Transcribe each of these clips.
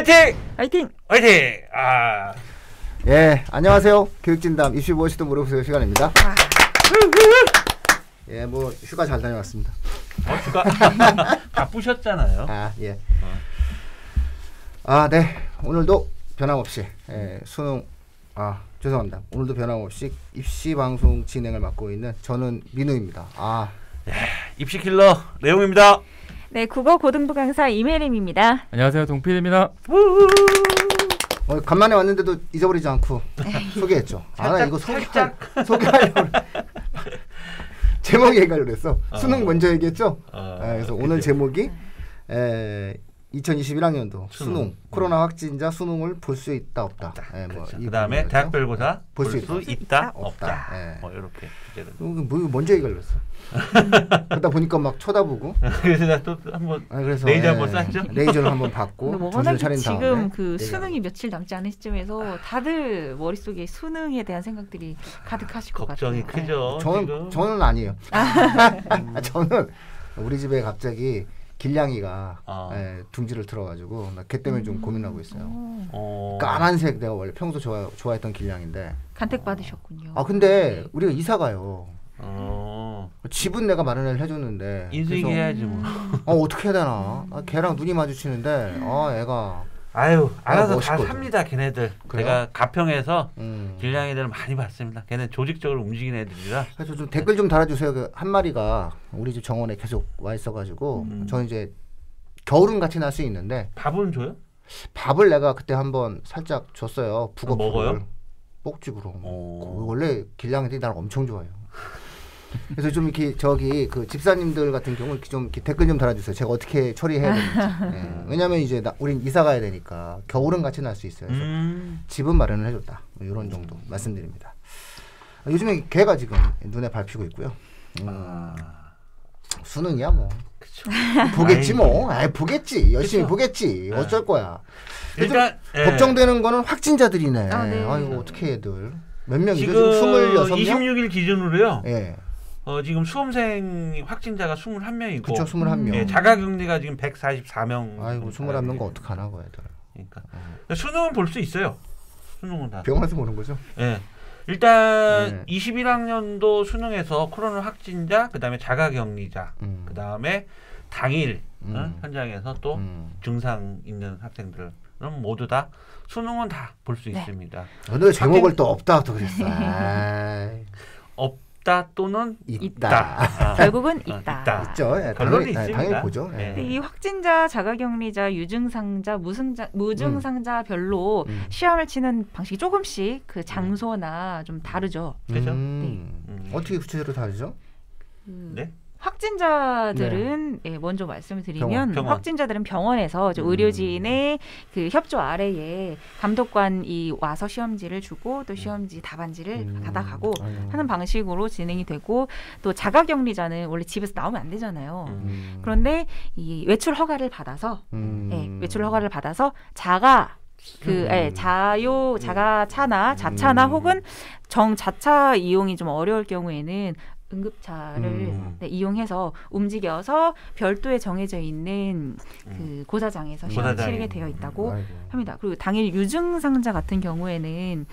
화이팅! 화이팅! 화이팅! 아. 예, 안녕하세요. 교육진담 입시 무엇이든 물어보세요 시간입니다. 예, 뭐 휴가 잘 다녀왔습니다. 휴가 바쁘셨잖아요. 아, 예. 아, 네. 오늘도 변함없이 수능 죄송합니다. 오늘도 변함없이 입시 방송 진행을 맡고 있는 저는 민우입니다. 입시 킬러 내용입니다. 네, 국어 고등부 강사 이메림입니다. 안녕하세요, 동필입니다. 간만에 왔는데도 잊어버리지 않고 소개했죠. 나 이거 소개하려고 제목 얘기하려고 그랬어. 수능 먼저 얘기했죠. 그래서 오늘 제목이 2021학년도 수능 코로나 확진자 수능을 볼 수 있다 없다. 그렇죠. 그다음에 대학별고사 볼 수 있다 없다. 뭐 이렇게 주제를. 뭐 먼저 얘기하려고 했어. 그러다 보니까 막 쳐다보고. 그래서 나 또 한번 레이저 한번 쐈죠. 레이저를 한번 받고 워낙 지금 그 수능이 며칠 남지 않은 시점에서 다들 머릿속에 수능에 대한 생각들이 가득하실 것 같아요. 걱정이 크죠. 저는 아니에요. 저는 우리 집에 갑자기 길냥이가 둥지를 틀어가지고 나 걔 때문에 좀 고민하고 있어요. 까만색 내가 원래 평소 좋아했던 길냥인데 간택 받으셨군요. 근데 우리가 이사 가요. 집은 내가 마련을 해줬는데 인수인계해야지 뭐. 어떻게 해야 되나? 걔랑 눈이 마주치는데 애가 알아서 다 멋있거든. 삽니다 걔네들. 그래요? 제가 가평에서 길냥이들을 많이 봤습니다. 걔네 조직적으로 움직이는 애들이라. 그래서 좀 댓글 좀 달아주세요. 그 한 마리가 우리 집 정원에 계속 와 있어가지고 저는 이제 겨울은 같이 날 수 있는데 밥은 줘요? 밥을 내가 그때 한번 살짝 줬어요. 북어풀을 먹어요? 꼭지구로. 원래 길냥이들이 나를 엄청 좋아해요. 그래서 좀 이렇게 그 집사님들 같은 경우 좀 이렇게 댓글 좀 달아주세요. 제가 어떻게 처리해야 되는지. 왜냐면 이제 우린 이사 가야 되니까 겨울은 같이 날 수 있어요. 그래서 집은 마련을 해줬다. 뭐 이런 정도 말씀드립니다. 요즘에 개가 지금 눈에 밟히고 있고요. 수능이야 뭐. 그쵸. 보겠지 뭐. 보겠지. 열심히 보겠지. 어쩔 거야. 일단 걱정되는 거는 확진자들이네. 네. 아이고 어떻게 애들 몇 명이죠? 지금 26명? 26일 기준으로요. 예. 지금 수험생 확진자가 21명이고. 그쵸, 21명. 예, 자가격리가 지금 144명. 아이고 21명가 어떡하나 그 애들. 그러니까 수능은 볼 수 있어요. 수능은 다. 병원에서 보는 거죠? 예. 일단 21학년도 수능에서 코로나 확진자, 그다음에 자가격리자, 그다음에 당일 현장에서 또 증상 있는 학생들은 모두 다 수능은 다 볼 수 있습니다. 오늘 제목을 또 없다 또 그랬어. 없다 또는 있다. 결국은 있다. 있죠. 결론이 있습니다. 당연히 보죠. 이 확진자, 자가격리자, 유증상자, 무증상자별로 시험을 치는 방식이 조금씩 그 장소나 좀 다르죠. 그죠? 어떻게 구체적으로 다르죠? 네. 확진자들은 먼저 말씀을 드리면 병원. 확진자들은 병원에서 의료진의 그 협조 아래에 감독관이 와서 시험지를 주고 또 시험지 답안지를 받아가고 하는 방식으로 진행이 되고, 또 자가격리자는 원래 집에서 나오면 안 되잖아요. 그런데 이 외출 허가를 받아서 외출 허가를 받아서 자가차나 자차나 혹은 정자차 이용이 좀 어려울 경우에는 응급차를 이용해서 움직여서 별도에 정해져 있는 그 고사장에서 시험을 치르게 되어 있다고 합니다. 그리고 당일 유증상자 같은 경우에는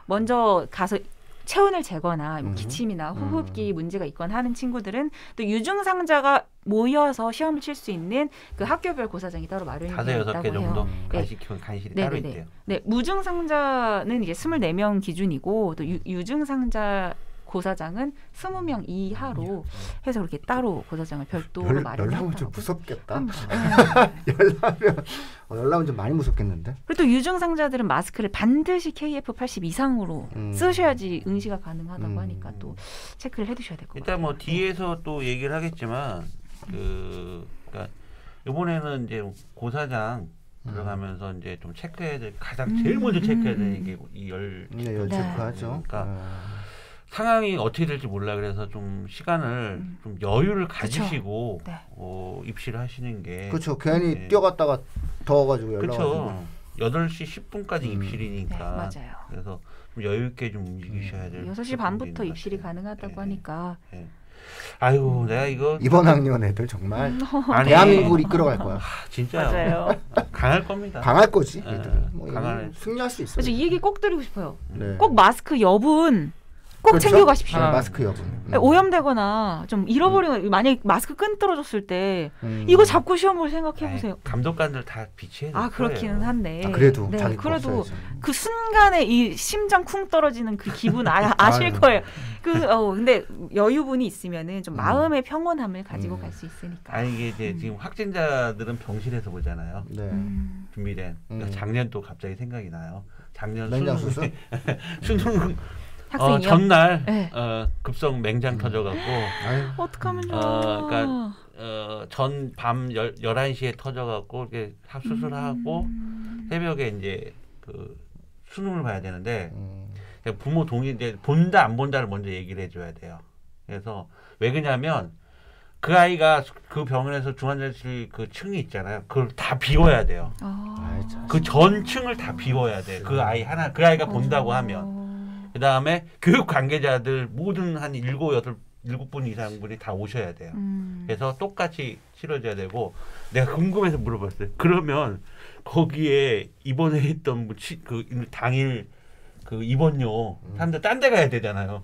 먼저 가서 체온을 재거나 기침이나 호흡기 문제가 있거나 하는 친구들은 또 유증상자가 모여서 시험을 칠 수 있는 그 학교별 고사장이 따로 마련이 되어 있다고 5-6개 정도 해요. 간실이 따로 있대요. 네, 무증상자는 이제 24명 기준이고 또 유증상자 고사장은 20명 이하로 해서 그렇게 따로 고사장을 별도로 마련했다고. 열나면 좀 무섭겠다. 열나면 좀 많이 무섭겠는데. 그리고 또 유증상자들은 마스크를 반드시 KF80 이상으로 쓰셔야지 응시가 가능하다고 하니까 또 체크를 해두셔야 될 것 같아요. 일단 뭐 뒤에서 또 얘기를 하겠지만 그러니까 이번에는 이제 고사장 들어가면서 이제 좀 체크해야 될 제일 먼저 체크해야 되는 게 열 체크하죠. 그러니까 상황이 어떻게 될지 몰라. 그래서 좀 시간을 좀 여유를 가지시고 입시를 하시는 게 그렇죠. 괜히 뛰어갔다가 더워가지고 그렇죠. 8시 10분까지 입실이니까. 맞아요. 그래서 좀 여유 있게 좀 움직이셔야 될. 6시 반부터 입실이 가능하다고 하니까. 아유 내가 이거 이번 학년 애들 정말 아니, 대한민국을 이끌어갈 거야. 진짜요. 맞아요. 강할 겁니다. 강할 거지. 네, 애들. 뭐 강할. 승리할 수 있어. 그래서 이 얘기 꼭 드리고 싶어요. 네. 꼭 마스크 여분 꼭 그렇죠? 챙겨가십시오. 마스크 여분. 오염되거나 좀 잃어버리면 만약에 마스크 끈 떨어졌을 때 이거 잡고 시험을 생각해 보세요. 감독관들 다 비치해야 될 그렇기는 한데. 그래도 네, 자기 그래도 그 순간에 이 심장 쿵 떨어지는 그 기분 아실 거예요. 근데 여유분이 있으면은 좀 마음의 평온함을 가지고 갈 수 있으니까. 아니 이게 이제 지금 확진자들은 병실에서 보잖아요. 네. 준비된. 작년 또 갑자기 생각이 나요. 작년 수능 수능 학생이요? 전날 네. 급성 맹장 터져갖고 어떡하면 좋아. 그러니까 전 밤 11시에 터져갖고 이렇게 수술하고 새벽에 이제 그 수능을 봐야 되는데 부모 동의 이제 본다 안 본다를 먼저 얘기를 해줘야 돼요. 그래서 왜 그러냐면 그 아이가 그 병원에서 중환자실 그 층이 있잖아요. 그걸 다 비워야 돼요. 그 전 층을 다 비워야 돼. 그 아이 하나 그 아이가 본다고 하면. 그 다음에 교육 관계자들 모든 한 7분 이상 분이 다 오셔야 돼요. 그래서 똑같이 치러져야 되고 내가 궁금해서 물어봤어요. 그러면 거기에 입원했던 그 당일 그 입원료 사람들 딴 데 가야 되잖아요.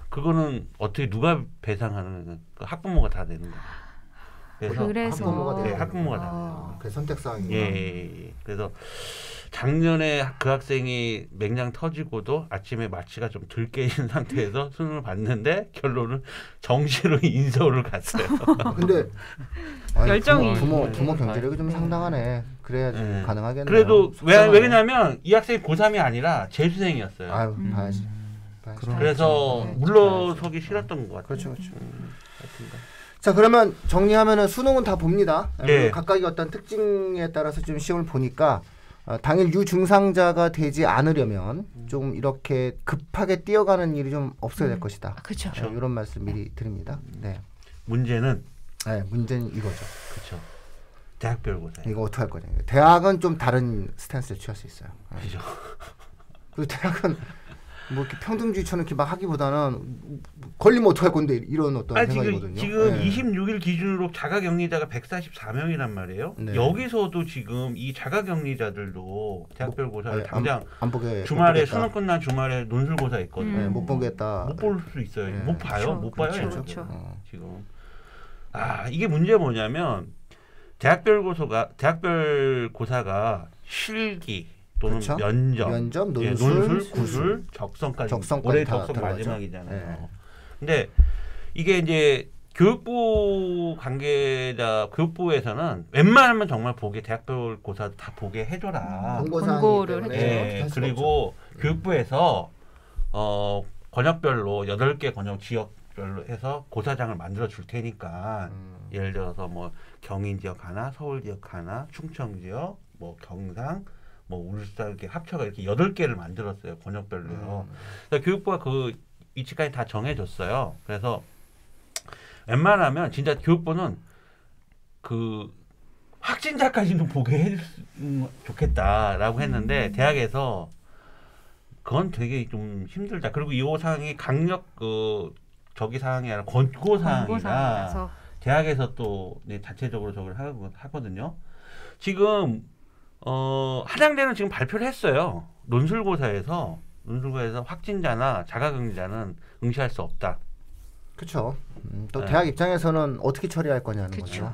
그거는 어떻게 누가 배상하는 학부모가 다 되는 거예요. 그래서 학부모가 다 돼요. 그 선택 사항이. 예. 그래서 작년에 그 학생이 맹장 터지고도 아침에 마취가 좀 덜 깨진 상태에서 수능을 봤는데 결론은 정시로 인서울을 갔어요. 근데 열정이 부모 경제력이 좀 상당하네. 그래야지 가능하겠네요. 그래도 왜 그러냐면 이 학생이 고3이 아니라 재수생이었어요. 아유, 봐야지. 그래서 물러서기 싫었던 것 같아요. 그렇죠. 자, 그러면 정리하면은 수능은 다 봅니다. 네. 각각의 어떤 특징에 따라서 좀 시험을 보니까 당일 유증상자가 되지 않으려면 좀 이렇게 급하게 뛰어가는 일이 좀 없어야 될 것이다. 그렇죠. 이런 말씀 미리 드립니다. 네. 문제는 이거죠. 그렇죠. 대학별 고사. 이거 어떻게 할 거냐. 대학은 좀 다른 스탠스를 취할 수 있어요. 그렇죠. 그리고 대학은 뭐 이렇게 평등주의처럼 이렇게 막 하기보다는 걸리면 어떡할 건데 이런 어떤 생각이거든요. 지금 26일 기준으로 자가격리자가 144명이란 말이에요. 네. 여기서도 지금 이 자가격리자들도 대학별 고사를 당장 안 보게 주말에 수능 끝난 주말에 논술고사 있거든요. 못 보겠다. 못 볼 수 있어요. 네. 못 봐요. 못 봐요. 그렇죠. 지금 이게 문제 뭐냐면 대학별 고사가 실기 또는 그렇죠? 면접, 논술, 구술, 적성까지 올해 적성 마지막이잖아요. 네. 근데 이게 이제 교육부에서는 웬만하면 정말 대학별 고사 다 보게 해줘라. 권고를 해줘. 그리고 교육부에서 권역별로 8개 권역 지역별로 해서 고사장을 만들어 줄 테니까 예를 들어서 뭐 경인 지역 하나, 서울 지역 하나, 충청 지역, 뭐 경상 울산 이렇게 합쳐가 이렇게 8개를 만들었어요. 권역별로요. 그래서 교육부가 그 위치까지 다 정해줬어요. 그래서 웬만하면 진짜 교육부는 그 확진자까지는 보게 해줬으면 좋겠다라고 했는데 대학에서 그건 되게 좀 힘들다. 그리고 이 사항이 강력 저기 사항이 아니라 권고 사항이라 대학에서 또 자체적으로 저걸 하거든요. 지금 한양대는 지금 발표를 했어요. 논술고사에서 확진자나 자가격리자는 응시할 수 없다. 그렇죠. 또 대학 입장에서는 어떻게 처리할 거냐는 거죠.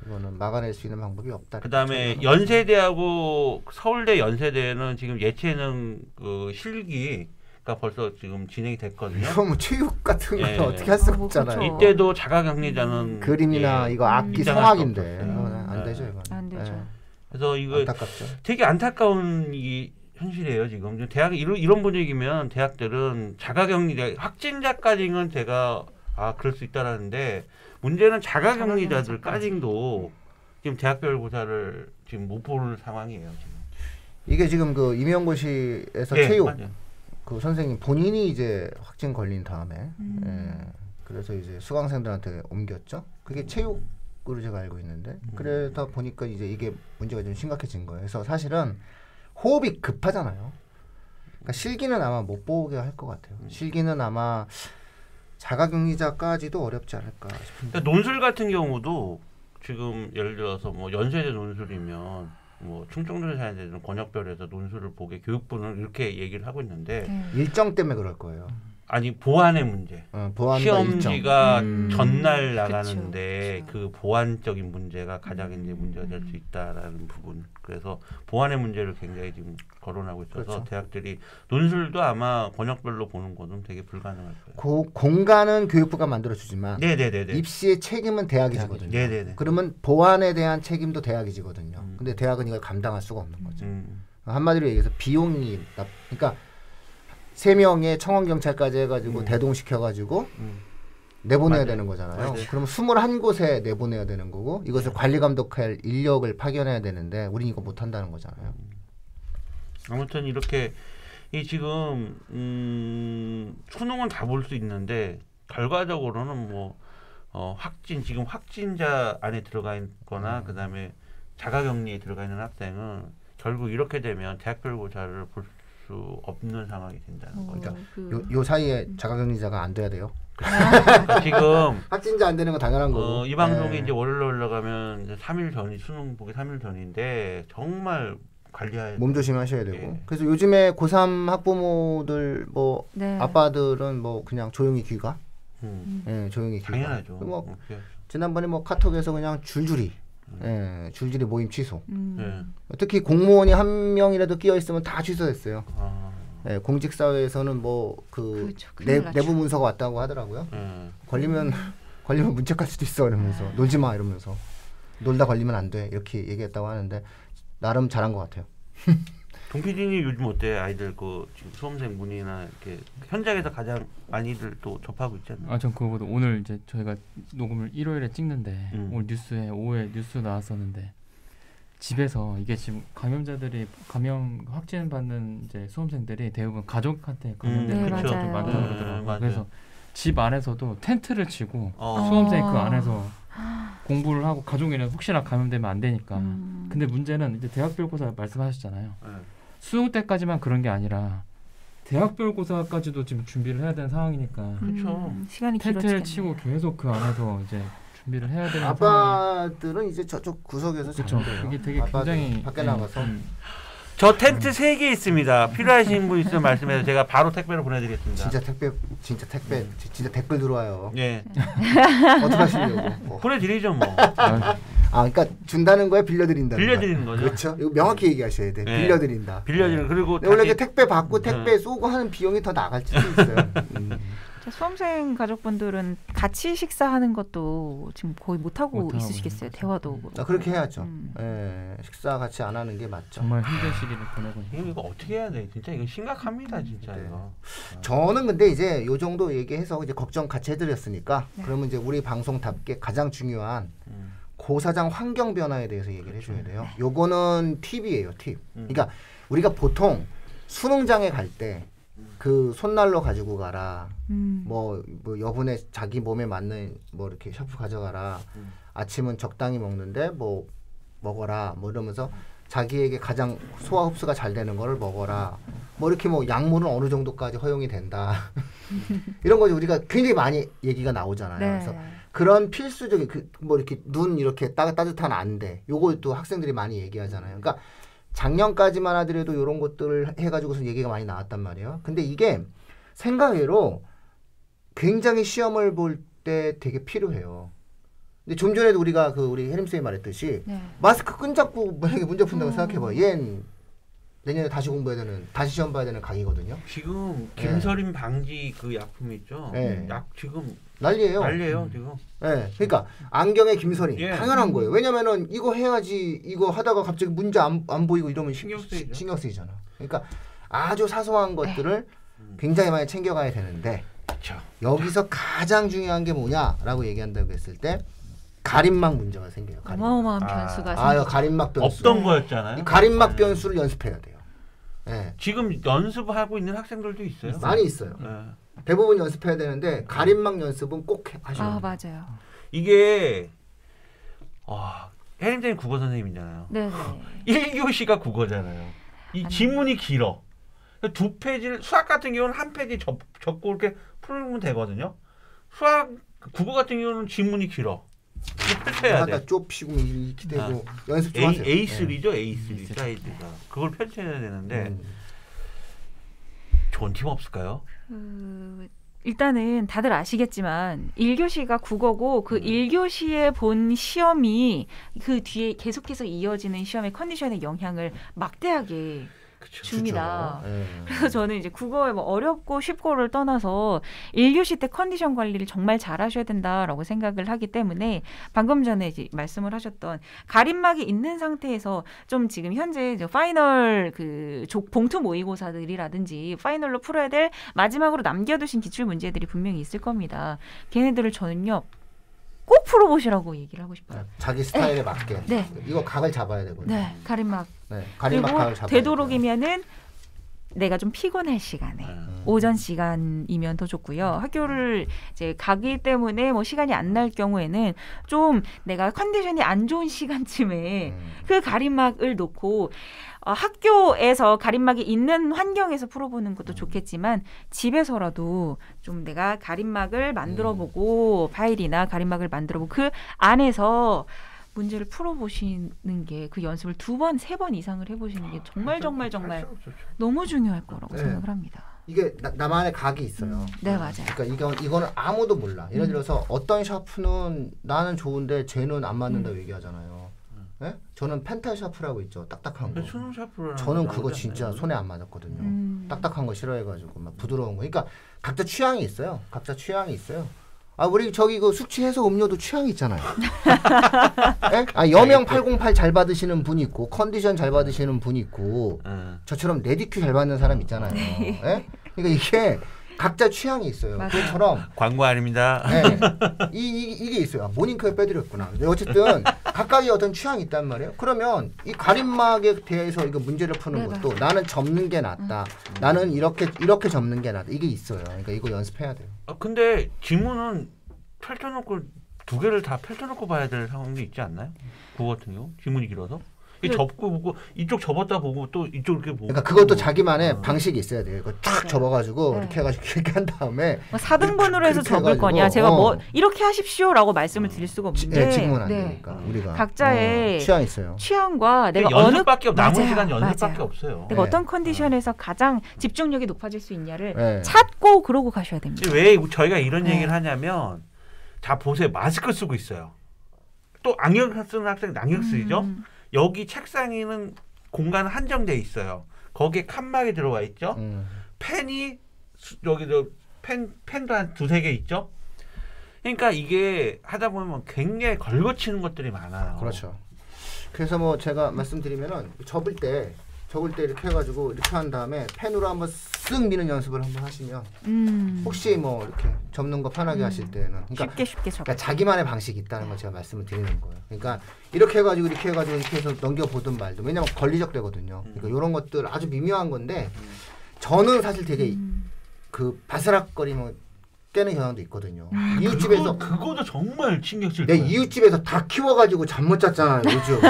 이거는 막아낼 수 있는 방법이 없다. 그다음에 연세대하고 서울대 연세대는 지금 예체능 실기가 벌써 지금 진행이 됐거든요. 이거 뭐 체육 같은 건 어떻게 할 수 없잖아요. 그렇죠. 이때도 자가격리자는 그림이나 이거 악기 성악인데 안 되죠. 이건. 안 되죠. 그래서 이거 안타깝죠. 되게 안타까운 이 현실이에요. 지금 대학 이런 분위기면 대학들은 자가격리자 확진자까지는 제가 그럴 수 있다라는데 문제는 자가격리자들까지도 지금 대학별 고사를 지금 못 볼 상황이에요. 지금 이게 지금 그 임용고시에서 체육 그 선생님 본인이 이제 확진 걸린 다음에 그래서 이제 수강생들한테 옮겼죠. 그게 체육으로 제가 알고 있는데 그러다 보니까 이제 이게 문제가 좀 심각해진 거예요. 그래서 사실은 호흡이 급하잖아요. 그러니까 실기는 아마 못 보게 할 것 같아요. 실기는 아마 자가격리자까지도 어렵지 않을까 싶은데. 그러니까 논술 같은 경우도 지금 예를 들어서 뭐 연세대 논술이면 뭐 충청도에 사는 데는 권역별에서 논술을 보게 교육부는 이렇게 얘기를 하고 있는데 일정 때문에 그럴 거예요. 아니 보안의 문제. 시험지가 전날 나가는데 그쵸. 그 보안적인 문제가 가장 이제 문제가 될 수 있다라는 부분. 그래서 보안의 문제를 굉장히 지금 거론하고 있어서 그렇죠. 대학들이 논술도 아마 권역별로 보는 것은 되게 불가능할 거예요. 공간은 교육부가 만들어주지만 네네네네. 입시의 책임은 대학이 지거든요. 네네네. 그러면 보안에 대한 책임도 대학이 지거든요. 근데 대학은 이걸 감당할 수가 없는 거죠. 한마디로 얘기해서 비용이 그러니까 3명의 청원경찰까지 해가지고 대동시켜가지고 내보내야 맞아요. 되는 거잖아요. 맞아요. 그럼 21곳에 내보내야 되는 거고 이것을 관리 감독할 인력을 파견해야 되는데 우린 이거 못한다는 거잖아요. 아무튼 이렇게 이 지금 수능은 다 볼 수 있는데 결과적으로는 뭐 지금 확진자 안에 들어가 있거나 그다음에 자가격리에 들어가 있는 학생은 결국 이렇게 되면 대학별고사를 볼 수 없는 상황이 된다는 거죠. 요 사이에 자가격리자가 안 돼야 돼요. 지금 확진자 안 되는 건 당연한 거고. 이 방송이 이제 월요일에 올라가면 이제 3일 전이 수능 보기 3일 전인데 정말 관리해야 몸 조심하셔야 되고. 예. 그래서 요즘에 고3 학부모들 뭐 아빠들은 뭐 그냥 조용히 귀가. 예, 조용히 귀가. 당연하죠. 뭐 지난번에 뭐 카톡에서 그냥 줄줄이 모임 취소. 특히 공무원이 한 명이라도 끼어 있으면 다 취소됐어요. 예, 공직사회에서는 뭐 그 내부 문서가 왔다고 하더라고요. 걸리면 문책할 수도 있어 이러면서 놀지 마 이러면서 놀다 걸리면 안 돼 이렇게 얘기했다고 하는데 나름 잘한 것 같아요. 동 PD님 요즘 어때? 아이들 그 지금 수험생 문의나 이렇게 현장에서 가장 많이들 또 접하고 있잖아요. 전 그거보다 오늘 이제 저희가 녹음을 일요일에 찍는데 오늘 뉴스에 오후에 뉴스 나왔었는데 집에서 이게 지금 감염 확진 받는 이제 수험생들이 대부분 가족한테 감염된 그렇죠. 경우가 많다고 그러더라고요. 맞아요. 그래서 집 안에서도 텐트를 치고 수험생이 그 안에서 공부를 하고 가족이는 혹시나 감염되면 안 되니까. 근데 문제는 이제 대학별고사 말씀하셨잖아요. 수능 때까지만 그런 게 아니라 대학별고사까지도 지금 준비를 해야 되는 상황이니까. 그렇죠. 시간이 텐트를 치고 계속 그 안에서 이제 준비를 해야 되는 아빠들은 이제 저쪽 구석에서 그렇죠. 이게 되게 굉장히 밖에 나가서 저 텐트 3개 있습니다. 필요하신 분 있으면 말씀해서 제가 바로 택배로 보내드리겠습니다. 진짜 댓글 들어와요. 예. 어떻게 하시려고? 보내드리죠 뭐. 그러니까 준다는 거에 빌려드리는 거죠. 그렇죠. 이거 명확히 얘기하셔야 돼. 네. 빌려드린다. 그리고 원래 택배 받고 택배 쏘고 하는 비용이 더 나갈지도 있어요. 수험생 가족분들은 같이 식사하는 것도 지금 거의 못하고 있으시겠어요. 대화도. 그렇게 해야죠. 예, 식사 같이 안 하는 게 맞죠. 정말 힘든 시기를 보내고 있어요. 이거 어떻게 해야 돼? 진짜 이거 심각합니다. 진짜 네. 이거. 저는 근데 이제 요 정도 얘기해서 이제 걱정 같이 해드렸으니까 그러면 이제 우리 방송답게 가장 중요한 고사장 환경 변화에 대해서 얘기를 해줘야 돼요. 요거는 팁이에요. 팁. 그러니까 우리가 보통 수능장에 갈 때 그 손난로 가지고 가라. 뭐 여분의 자기 몸에 맞는 뭐 이렇게 샤프 가져가라. 아침은 적당히 먹는데 뭐 먹어라. 뭐 이러면서 자기에게 가장 소화 흡수가 잘 되는 거를 먹어라. 뭐 이렇게 뭐 약물은 어느 정도까지 허용이 된다. 이런 거지 우리가 굉장히 많이 얘기가 나오잖아요. 그래서 그런 필수적인 뭐 이렇게 눈 이렇게 따뜻한 안대. 요것도 학생들이 많이 얘기하잖아요. 그러니까 작년까지만 하더라도 이런 것들을 해가지고서 얘기가 많이 나왔단 말이에요. 근데 이게 생각외로 굉장히 시험을 볼 때 되게 필요해요. 근데 좀 전에도 우리가 우리 혜림 쌤이 말했듯이 마스크 끈잡고 만약에 문제 푼다고 생각해봐. 얜 내년에 다시 시험 봐야 되는 강의거든요. 지금 김서림 방지 그 약품 있죠. 약 지금 난리예요 지금. 그러니까 안경에 김서림 당연한 거예요. 왜냐면은 이거 해야지 이거 하다가 갑자기 문제 안 보이고 이러면 신경 쓰이잖아. 그러니까 아주 사소한 것들을 굉장히 많이 챙겨가야 되는데 그쵸. 여기서 가장 중요한 게 뭐냐라고 얘기한다고 했을 때 가림막 문제가 생겨요. 어마어마한 변수가 생기죠. 가림막 변수. 없던 거였잖아요. 이 가림막 변수를 연습해야 돼요. 지금 연습하고 있는 학생들도 있어요. 많이 있어요. 대부분 연습해야 되는데 가림막 연습은 꼭 하셔야 돼요. 맞아요. 이게 혜림쌤이 국어 선생님이잖아요. 네. 1교시가 국어잖아요. 이 지문이 길어. 2페이지를 수학 같은 경우는 한 페이지 접고 이렇게 풀면 되거든요. 수학 국어 같은 경우는 지문이 길어. 펼쳐야 돼. 좁히고 이렇게 되고 연습 좀 하세요. A3죠, A3 사이즈가. 그걸 펼쳐야 되는데 좋은 팀 없을까요? 일단은 다들 아시겠지만 1교시가 국어고 그 1교시에 본 시험이 그 뒤에 계속해서 이어지는 시험의 컨디션에 영향을 막대하게 줍니다. 그래서 저는 이제 국어에 뭐 어렵고 쉽고를 떠나서 1교시 때 컨디션 관리를 정말 잘 하셔야 된다라고 생각을 하기 때문에 방금 전에 이제 말씀을 하셨던 가림막이 있는 상태에서 좀 지금 현재 이제 파이널 그 봉투 모의고사들이라든지 파이널로 풀어야 될 마지막으로 남겨두신 기출 문제들이 분명히 있을 겁니다. 걔네들을 저는요. 꼭 풀어보시라고 얘기를 하고 싶어요. 자기 스타일에 맞게. 네. 이거 각을 잡아야 되거든요. 네, 가림막. 네, 가림막 그리고 각을 잡아야 되도록이면은 내가 좀 피곤할 시간에 오전 시간이면 더 좋고요. 학교를 이제 가기 때문에 뭐 시간이 안 날 경우에는 좀 내가 컨디션이 안 좋은 시간쯤에 그 가림막을 놓고 학교에서 가림막이 있는 환경에서 풀어보는 것도 좋겠지만 집에서라도 좀 내가 가림막을 만들어보고 파일이나 가림막을 만들어보고 그 안에서 문제를 풀어보시는 게 그 연습을 2번, 3번 이상을 해보시는 게 정말 너무 중요할 거라고 생각을 합니다. 이게 나만의 각이 있어요. 네, 맞아요. 그러니까 이거는 아무도 몰라. 예를 들어서 어떤 샤프는 나는 좋은데 쟤는 안 맞는다고 얘기하잖아요. 네? 저는 펜탈 샤프라고 있죠. 딱딱한 거. 저는 그거 진짜 손에 안 맞았거든요. 딱딱한 거 싫어해가지고 막 부드러운 거. 그러니까 각자 취향이 있어요. 우리 저기 그 숙취해소 음료도 취향이 있잖아요. 여명 808 잘 받으시는 분 있고 컨디션 잘 받으시는 분 있고 저처럼 레디큐 잘 받는 사람 있잖아요. 그러니까 이게 각자 취향이 있어요. 그것처럼 광고 아닙니다. 네, 이게 있어요. 모닝커에 빼드렸구나. 어쨌든 각각의 어떤 취향이 있단 말이에요. 그러면 이 가림막에 대해서 이거 문제를 푸는 것도 나는 접는 게 낫다. 나는 이렇게 접는 게 낫다. 이게 있어요. 그러니까 이거 연습해야 돼요. 근데 지문은 펼쳐놓고 2개를 다 펼쳐놓고 봐야 될 상황이 있지 않나요? 그거 같은 경우 지문이 길어서 접고 보고 이쪽 접었다 보고 또 이쪽 이렇게 보고. 그러니까 그것도 자기만의 방식이 있어야 돼요. 이거 쫙 접어가지고 이렇게 해가지고 이렇게 한 다음에 4등분으로 해서 접을 거냐? 제가 뭐 이렇게 하십시오라고 말씀을 드릴 수가 없는데 지금은 안 되니까 우리가 각자의 취향 있어요. 취향과 내가 연습밖에 남은 시간 연습밖에 없어요. 내가 어떤 컨디션에서 가장 집중력이 높아질 수 있냐를 찾고 그러고 가셔야 됩니다. 왜 저희가 이런 얘기를 하냐면 자 보세요. 마스크 쓰고 있어요. 또 안경 쓰는 학생 안경 쓰죠. 여기 책상에는 공간 한정돼 있어요. 거기에 칸막이 들어와 있죠. 펜이 여기 펜도 한 2-3개 있죠. 그러니까 이게 하다 보면 굉장히 걸거치는 것들이 많아요. 그렇죠. 그래서 뭐 제가 말씀드리면은 접을 때 이렇게 해가지고 이렇게 한 다음에 펜으로 한번 쓱 미는 연습을 한번 하시면 혹시 뭐 이렇게 접는 거 편하게 하실 때는 쉽게 접어. 그러니까 자기만의 방식이 있다는 걸 제가 말씀을 드리는 거예요. 그러니까 이렇게 해가지고 이렇게 해서 넘겨보든 말든 왜냐면 걸리적 되거든요. 그러니까 이런 것들 아주 미묘한 건데 저는 사실 되게 그 바스락거리면 깨는 경향도 있거든요. 이웃집에서 그거도 정말 신경 쓸 거예요. 이웃집에서 다 키워가지고 잠 못 잤잖아요. 요즘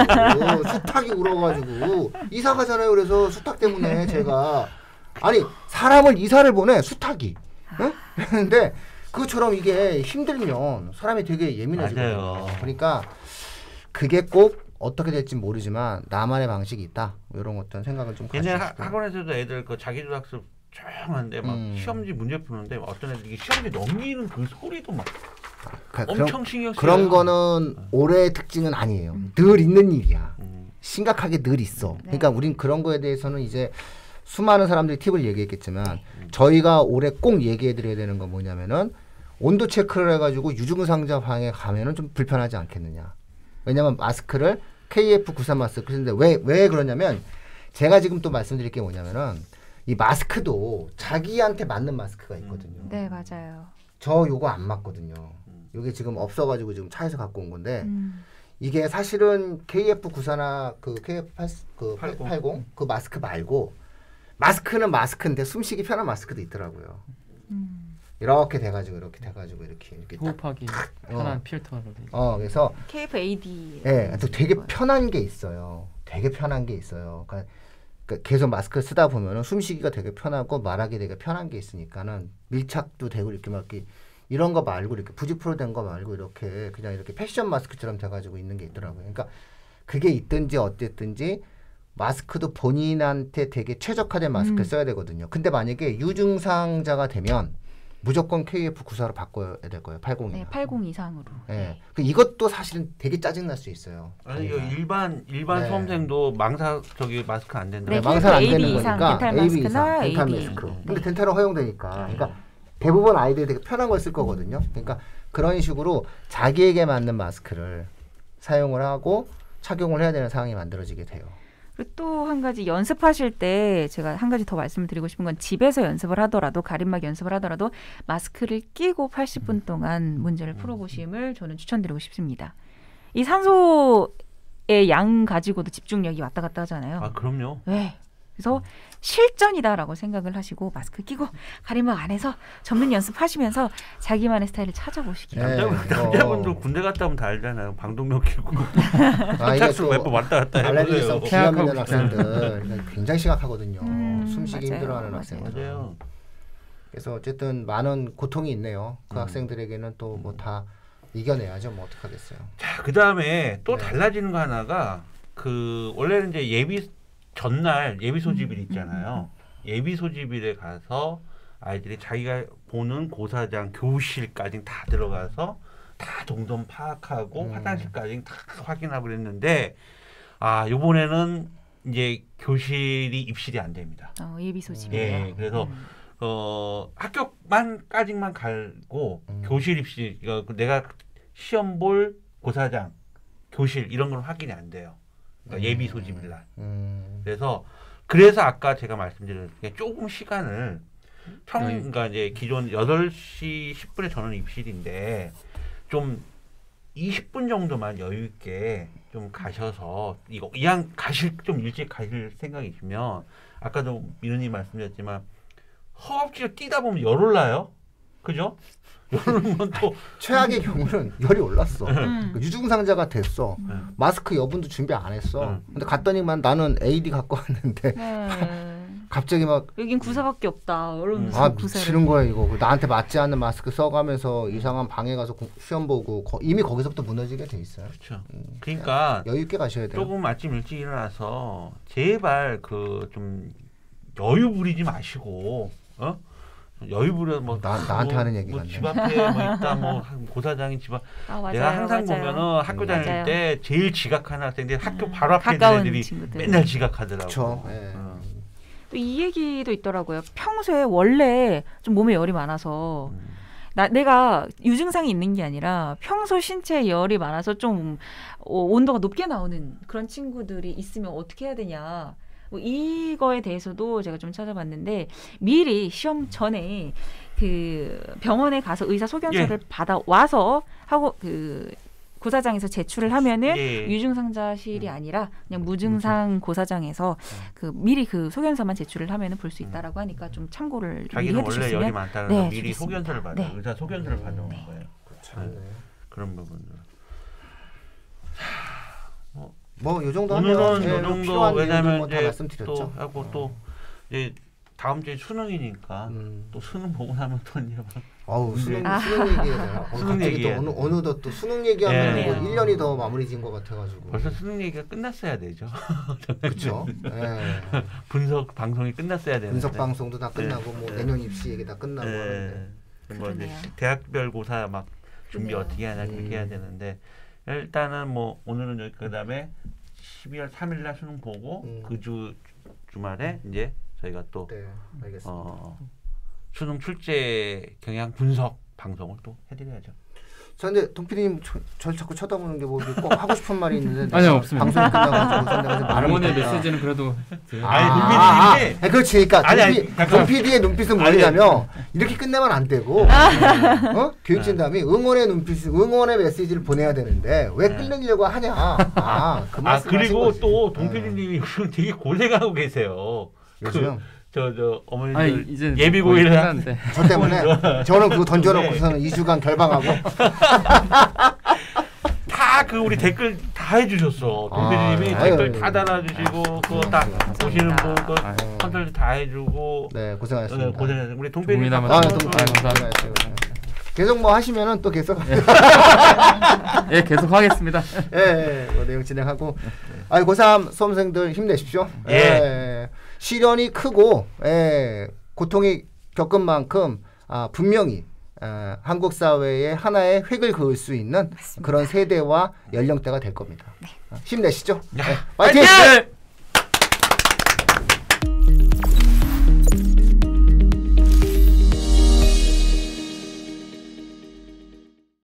수탉이 울어가지고 이사 가잖아요. 그래서 수탉 때문에 제가 사람을 이사를 보내 수탉이. 그런데 그것처럼 이게 힘들면 사람이 되게 예민해지거든요. 그러니까 그게 꼭 어떻게 될지 모르지만 나만의 방식이 있다. 이런 어떤 생각을 좀 가지고 옛날 학원에서도 애들 그 자기도 학습 조용한데 막 시험지 문제 푸는데 어떤 애들 이게 시험지 넘기는 그 소리도 막 엄청 신경 써요. 그런 거는 올해의 특징은 아니에요. 늘 있는 일이야. 심각하게 늘 있어. 그러니까 우린 그런 거에 대해서는 이제 수많은 사람들이 팁을 얘기했겠지만 저희가 올해 꼭 얘기해드려야 되는 건 뭐냐면은 온도 체크를 해가지고 유증상자 방에 가면은 좀 불편하지 않겠느냐. 왜냐면 마스크를 KF93 마스크 쓰는데 왜 그러냐면 제가 지금 또 말씀드릴 게 뭐냐면은 이 마스크도 자기한테 맞는 마스크가 있거든요. 네, 맞아요. 저 요거 안 맞거든요. 요게 지금 없어가지고 지금 차에서 갖고 온 건데 이게 사실은 KF94나 그 KF80 그 마스크 말고 마스크는 마스크인데 숨쉬기 편한 마스크도 있더라고요. 이렇게 돼가지고 이렇게 호흡하기 편한 필터로. 그래서 KF-AD. 네, 또 되게 편한 게 있어요. 그러니까 계속 마스크 쓰다 보면은 숨쉬기가 되게 편하고 말하기 되게 편한 게 있으니까는 밀착도 되고 이렇게 막 이런 거 말고 이렇게 부지프로 된 거 말고 이렇게 그냥 이렇게 패션 마스크처럼 돼가지고 있는 게 있더라고요. 그러니까 그게 있든지 어쨌든지 마스크도 본인한테 되게 최적화된 마스크를 써야 되거든요. 근데 만약에 유증상자가 되면 무조건 KF94로 바꿔야 될 거예요. 80이면. 네, 80 이상으로. 네. 이것도 사실은 되게 짜증날 수 있어요. 아니 이거 일반 네. 수험생도 망사 마스크 안 된다. 네, 망사 안 되는 이상, 거니까 덴탈 AB 이상 마스크나 덴탈 AB. 마스크. 근데 덴탈은 허용되니까. 그러니까 대부분 아이들이 되게 편한 걸 쓸 거거든요. 그러니까 그런 식으로 자기에게 맞는 마스크를 사용을 하고 착용을 해야 되는 상황이 만들어지게 돼요. 그리고 또 한 가지 연습하실 때 제가 한 가지 더 말씀을 드리고 싶은 건 집에서 연습을 하더라도 가림막 연습을 하더라도 마스크를 끼고 80분 동안 문제를 풀어보심을 저는 추천드리고 싶습니다. 이 산소의 양 가지고도 집중력이 왔다 갔다 하잖아요. 아 그럼요. 네. 그래서 실전이다라고 생각을 하시고 마스크 끼고 가림막 안에서 접는 연습하시면서 자기만의 스타일을 찾아보시기 바랍니다. 남자분들 군대 갔다 오면 다 알잖아요. 방독면 끼고 이게 또 몇 번 왔다 갔다 알레르기성 해보세요. 비염 있는 학생들 굉장히 심각하거든요. 숨쉬기 맞아요. 힘들어하는 맞아요. 학생들. 맞아요. 그래서 어쨌든 많은 고통이 있네요. 그 학생들에게는 또 뭐 다 이겨내야죠. 뭐 어떡하겠어요. 자, 그다음에 또 네. 달라지는 거 하나가 그 원래는 이제 예비 전날 예비 소집일 있잖아요. 예비 소집일에 가서 아이들이 자기가 보는 고사장 교실까지 다 들어가서 다 동선 파악하고 화장실까지 다 확인하고 그랬는데 요번에는 이제 교실이 입실이 안 됩니다. 예비 소집이에요. 예, 그래서 학교만까지만 갈고 교실 입시 내가 시험 볼 고사장 교실 이런 건 확인이 안 돼요. 그러니까 예비 소집일 날. 그래서 아까 제가 말씀드린 게 조금 시간을 그러니까 이제 기존 8시 10분에 저는 입실인데 좀 20분 정도만 여유 있게 좀 가셔서 이왕 좀 일찍 가실 생각이시면 아까도 민우님 말씀드렸지만 허겁지겁 뛰다 보면 열 올라요. 그죠? 열오면 또 최악의 경우는 열이 올랐어. 유증상자가 됐어. 마스크 여분도 준비 안 했어. 근데 갔더니만 나는 AD 갖고 왔는데 갑자기 막 여긴 구사밖에 없다. 미치는 거야 이거. 나한테 맞지 않는 마스크 써가면서 이상한 방에 가서 시험 보고 이미 거기서부터 무너지게 돼 있어요. 그렇죠. 그러니까 여유 있게 가셔야 돼요. 조금 아침 일찍 일어나서 제발 그 좀 여유 부리지 마시고 여유 부려 나한테 하는 얘기가 집 앞에 뭐 있다 고사장이 집 앞. 내가 항상 보면은 학교 다닐 때 제일 지각하는 학생들이 학교 바로 앞에 있는 애들이 친구들. 맨날 지각하더라고. 그렇죠. 또 이 얘기도 있더라고요. 평소에 원래 좀 몸에 열이 많아서 내가 유증상이 있는 게 아니라 평소 신체에 열이 많아서 좀 온도가 높게 나오는 그런 친구들이 있으면 어떻게 해야 되냐. 이거에 대해서도 제가 좀 찾아봤는데 미리 시험 전에 그 병원에 가서 의사 소견서를 받아 와서 하고 그 고사장에서 제출을 하면은 유증상자실이 아니라 그냥 무증상 고사장에서 그 미리 그 소견서만 제출을 하면은 볼 수 있다라고 하니까 좀 참고를 자기는 미리 원래 열이 많다는 거 미리 좋겠습니다. 소견서를 받아 의사 소견서를 받아오는 네. 거예요. 그런 부분들. 뭐 요 정도 오늘은 요 정도 왜냐면 다 말씀드렸죠. 또 하고 또 이제 다음 주에 수능이니까 또 수능 보고 나면 또 이제 수능 얘기해야 되나? 수능 얘기 어느덧 또 수능 얘기하면 뭐 1년이 더 마무리 지은 것 같아가지고 벌써 수능 얘기가 끝났어야 되죠. 그렇죠. 분석 방송이 끝났어야 되는데 분석 방송도 다 끝나고 뭐 내년 입시 얘기 다 끝나고 하는데 뭐 이제 대학별 고사 막 준비 어떻게 하냐 그렇게 해야 되는데 일단은 뭐 오늘은 여기 그다음에 12월 3일 날 수능 보고 그 주말에 이제 저희가 또 수능 출제 경향 분석 방송을 또 해드려야죠. 저 근데 동PD님 저 자꾸 쳐다보는 게 뭐 꼭 하고 싶은 말이 있는데 아니요 없습니다. 방송 끝나가지고 말문의 메시지는 그래도 동PD님이 그렇지. 그러니까 동PD의 눈빛은 뭐냐면 이렇게 끝내면 안 되고 교육진담이 응원의 눈빛, 응원의 메시지를 보내야 되는데 왜 끝내려고 하냐. 그 말씀 그리고 또 동PD님이 요즘 되게 고생하고 계세요. 요즘 저 어머니들 예비고일 하는데 저 때문에 저는 그거 던져놓고서는 2주간 결방하고 다 그 우리 댓글 다 해주셨어. 동PD님이 댓글 다 달아주시고 그거 다 보시는 분 그 컨설팅 다 해주고 네 고생하셨습니다. 고생하셨습니다. 우리 동PD님 감사합니다. 계속 뭐 하시면은 또 계속 예, 계속 하겠습니다. 예, 뭐 내용 진행하고 고3 수험생들 힘내십시오. 예. 시련이 크고 고통이 겪은 만큼 분명히 한국 사회에 하나의 획을 그을 수 있는 맞습니다. 그런 세대와 연령대가 될 겁니다. 힘내시죠. 네. 파이팅!